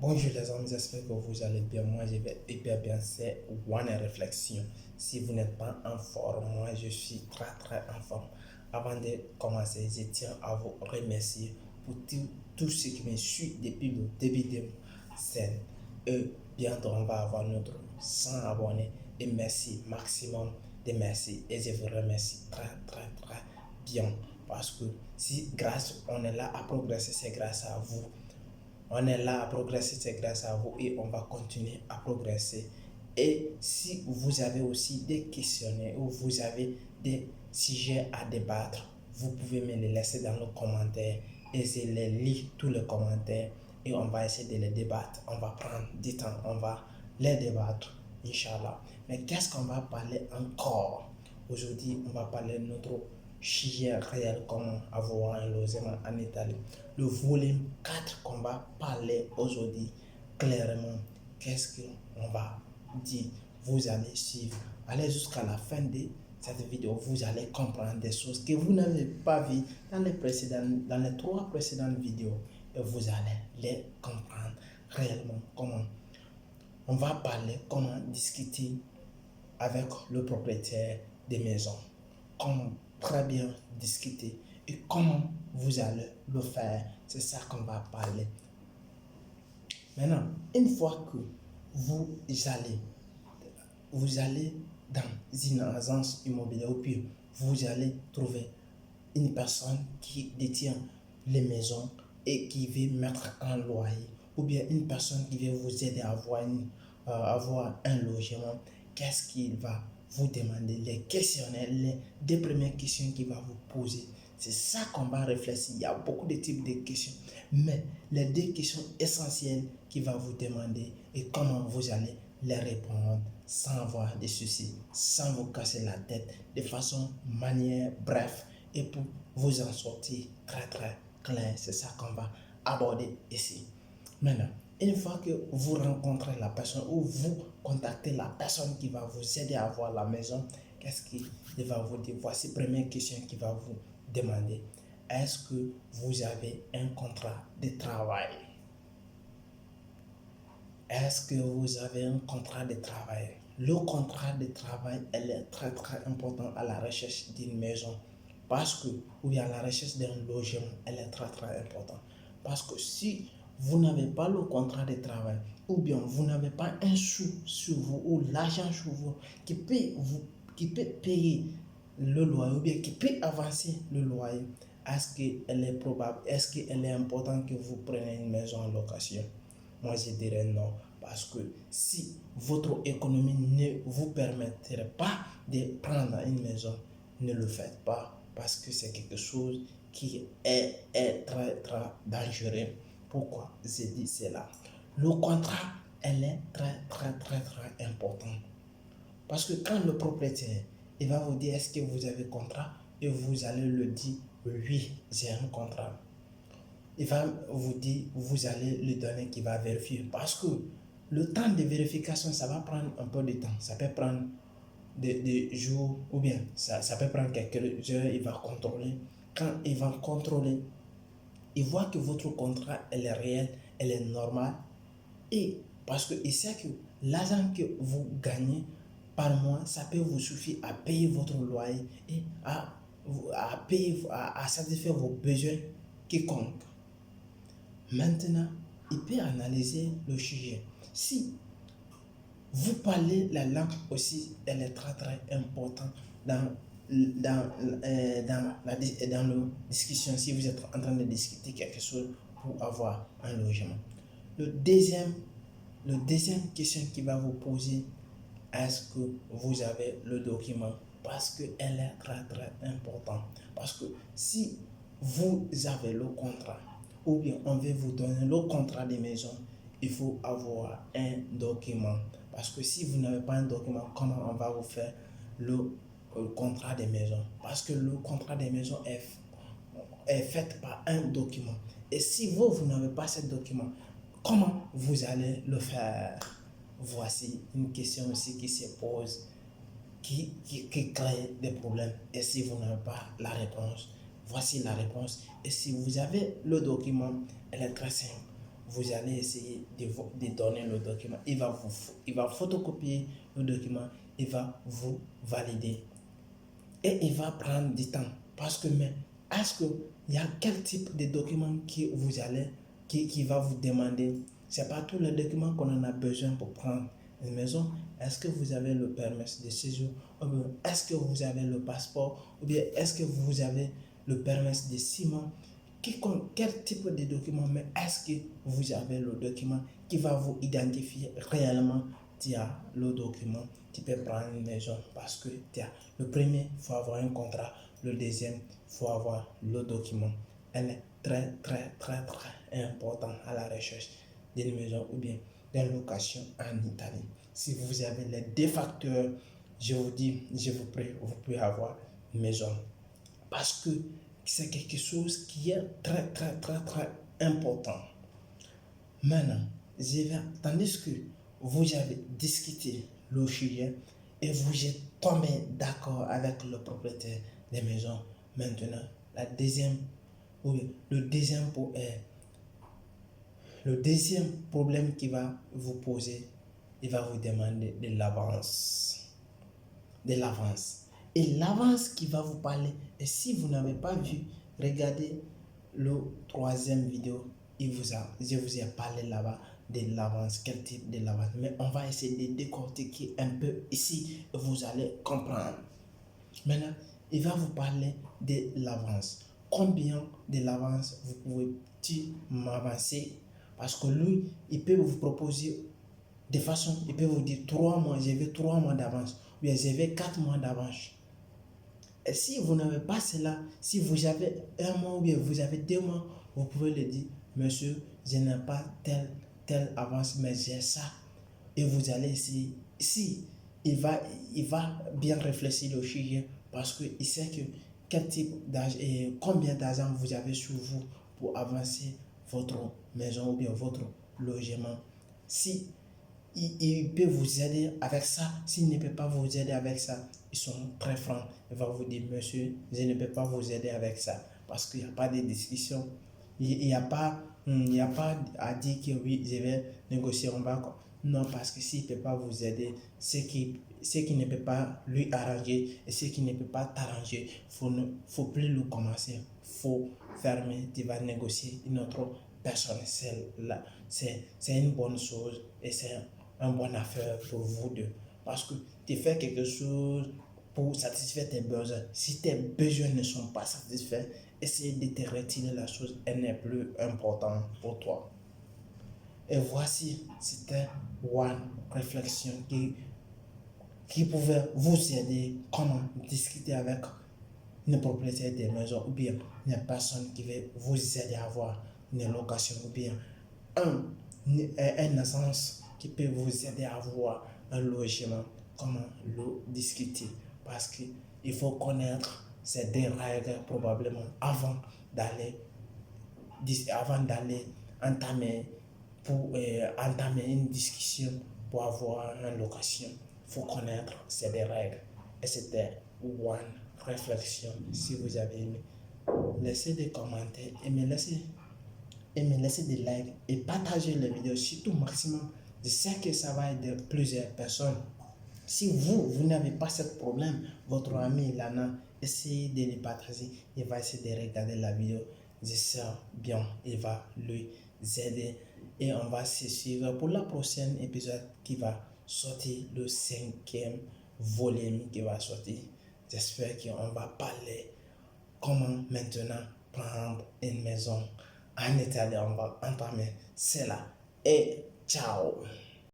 Bonjour les amis, j'espère que vous allez bien. Moi, je vais hyper bien. C'est One Réflexion. Si vous n'êtes pas en forme, moi, je suis très en forme. Avant de commencer, je tiens à vous remercier pour tout ce qui me suit depuis le début de scène. Et bientôt, on va avoir notre 100 abonnés. Et merci, maximum de merci. Et je vous remercie très bien. Parce que si grâce, on est là à progresser, c'est grâce à vous. On est là à progresser, c'est grâce à vous et on va continuer à progresser. Et si vous avez aussi des questionnaires ou vous avez des sujets à débattre, vous pouvez me les laisser dans les commentaires et je les lis tous les commentaires et on va essayer de les débattre. On va prendre du temps, on va les débattre, Inch'Allah. Mais qu'est-ce qu'on va parler encore? Aujourd'hui, on va parler de notre sujet réel, comment avoir un logement en Italie. Le volume 4 qu'on va parler aujourd'hui clairement. Qu'est-ce qu'on va dire? Vous allez suivre. Allez jusqu'à la fin de cette vidéo. Vous allez comprendre des choses que vous n'avez pas vues dans les 3 précédentes vidéos. Et vous allez les comprendre réellement. Comment? On va parler comment discuter avec le propriétaire des maisons. Comment très bien discuter et comment vous allez le faire. C'est ça qu'on va parler. Maintenant, une fois que vous allez dans une agence immobilière ou puis vous allez trouver une personne qui détient les maisons et qui veut mettre un loyer ou bien une personne qui veut vous aider à avoir un logement, qu'est-ce qu'il va vous demander? Les questionnaires, les deux premières questions qu'il va vous poser. C'est ça qu'on va réfléchir. Il y a beaucoup de types de questions, mais les deux questions essentielles qu'il va vous demander et comment vous allez les répondre sans avoir de soucis, sans vous casser la tête, de façon manière bref et pour vous en sortir très clair. C'est ça qu'on va aborder ici. Maintenant, une fois que vous rencontrez la personne ou vous contactez la personne qui va vous aider à avoir la maison, qu'est-ce qu'il va vous dire? Voici la première question qu'il va vous demander. Est-ce que vous avez un contrat de travail? Est-ce que vous avez un contrat de travail? Le contrat de travail, elle est très important à la recherche d'une maison. Parce que, ou bien à la recherche d'un logement, elle est très important. Parce que si vous n'avez pas le contrat de travail, ou bien vous n'avez pas un sou sur vous, ou l'argent sur vous, qui peut payer le loyer, ou bien qui peut avancer le loyer, est-ce qu'elle est probable, est-ce qu'elle est important que vous preniez une maison en location? Moi, je dirais non. Parce que si votre économie ne vous permettrait pas de prendre une maison, ne le faites pas. Parce que c'est quelque chose qui est très dangereux. Pourquoi je dis cela? Le contrat, elle est très important. Parce que quand le propriétaire, il va vous dire est-ce que vous avez contrat et vous allez le dire oui, j'ai un contrat. Il va vous dire, vous allez lui donner qu'il va vérifier. Parce que le temps de vérification, ça va prendre un peu de temps. Ça peut prendre des jours ou bien ça peut prendre quelques heures. Il va contrôler. Quand il va contrôler, il voit que votre contrat, elle est réelle, elle est normale. Et parce qu'il sait que l'argent que vous gagnez par mois, ça peut vous suffire à payer votre loyer et à satisfaire vos besoins quiconque. Maintenant, il peut analyser le sujet. Si vous parlez la langue aussi, elle est très importante dans la discussion. Si vous êtes en train de discuter quelque chose pour avoir un logement. Le deuxième question qu'il va vous poser, est-ce que vous avez le document? Parce qu'elle est très importante. Parce que si vous avez le contrat, ou bien on veut vous donner le contrat de maison, il faut avoir un document. Parce que si vous n'avez pas un document, comment on va vous faire le contrat de maison? Parce que le contrat de maison est fait par un document. Et si vous n'avez pas ce document, comment vous allez le faire? Voici une question aussi qui se pose, qui crée des problèmes. Et si vous n'avez pas la réponse, voici la réponse. Et si vous avez le document, elle est très simple. vous allez essayer de donner le document. Il va photocopier le document, il va vous valider. Et il va prendre du temps. Parce que, mais, est-ce qu'il y a quel type de document qui va vous demander? Ce n'est pas tous les documents qu'on en a besoin pour prendre une maison. Est-ce que vous avez le permis de séjour? Ou bien est-ce que vous avez le passeport? Ou bien est-ce que vous avez le permis de 6 mois? Quel type de document? Mais est-ce que vous avez le document qui va vous identifier réellement? Tu as le document, tu peux prendre une maison parce que le premier, il faut avoir un contrat. Le deuxième, il faut avoir le document. Elle est très, très, très, très importante à la recherche d'une maison ou bien d'une location en Italie. Si vous avez les deux facteurs, je vous dis, je vous prie, vous pouvez avoir une maison. Parce que c'est quelque chose qui est très, très, très, très important. Maintenant, tandis que vous avez discuté le sujet et vous êtes tombé d'accord avec le propriétaire des maisons. Maintenant, le deuxième problème qui va vous poser, il va vous demander de l'avance. Et l'avance qui va vous parler, et si vous n'avez pas vu, regardez le troisième vidéo, je vous ai parlé là-bas de l'avance, quel type de l'avance. Mais on va essayer de décortiquer un peu ici, et vous allez comprendre. Maintenant, il va vous parler de l'avance. Combien de l'avance vous pouvez-tu m'avancer? Parce que lui, il peut vous proposer de façon, il peut vous dire 3 mois, je veux 3 mois d'avance, ou bien je veux 4 mois d'avance. Et si vous n'avez pas cela, si vous avez 1 mois ou bien vous avez 2 mois, vous pouvez le dire, monsieur, je n'ai pas tel avance, mais j'ai ça. Et vous allez essayer. Si il va bien réfléchir au sujet parce qu'il sait que quel type d'argent et combien d'argent vous avez sur vous pour avancer votre maison ou bien votre logement. Si il peut vous aider avec ça. S'il ne peut pas vous aider avec ça, ils sont très francs. Il va vous dire, monsieur, je ne peux pas vous aider avec ça. Parce qu'il n'y a pas de discussion. Il n'y a pas à dire que oui, je vais négocier en bas. Non, parce que s'il ne peut pas vous aider, ce qui ne peut pas lui arranger et ce qui ne peut pas t'arranger, faut plus le commencer. Faut fermer, tu vas négocier une autre personne. C'est une bonne chose et c'est une bonne affaire pour vous deux. Parce que tu fais quelque chose pour satisfaire tes besoins. Si tes besoins ne sont pas satisfaits, essaye de te retirer la chose, elle n'est plus importante pour toi. Et voici, c'était une réflexion qui pouvait vous aider comment discuter avec une propriétaire des maisons ou bien une personne qui veut vous aider à avoir une location ou bien un essence qui peut vous aider à avoir un logement, comment le discuter. Parce qu'il faut connaître ces deux règles probablement avant d'aller entamer une discussion pour avoir une location. Il faut connaître ces deux règles. Et c'était une réflexion. Si vous avez aimé, laissez des commentaires et me laissez des likes et partagez la vidéo surtout maximum. Je sais que ça va aider plusieurs personnes. Si vous n'avez pas ce problème, votre ami Lana, essayez de le partager. Il va essayer de regarder la vidéo. J'espère bien, il va lui aider. Et on va se suivre pour la prochaine épisode qui va sortir, le 5e volume qui va sortir. J'espère qu'on va parler comment maintenant prendre une maison en Italie. On va entamer cela. Et ciao!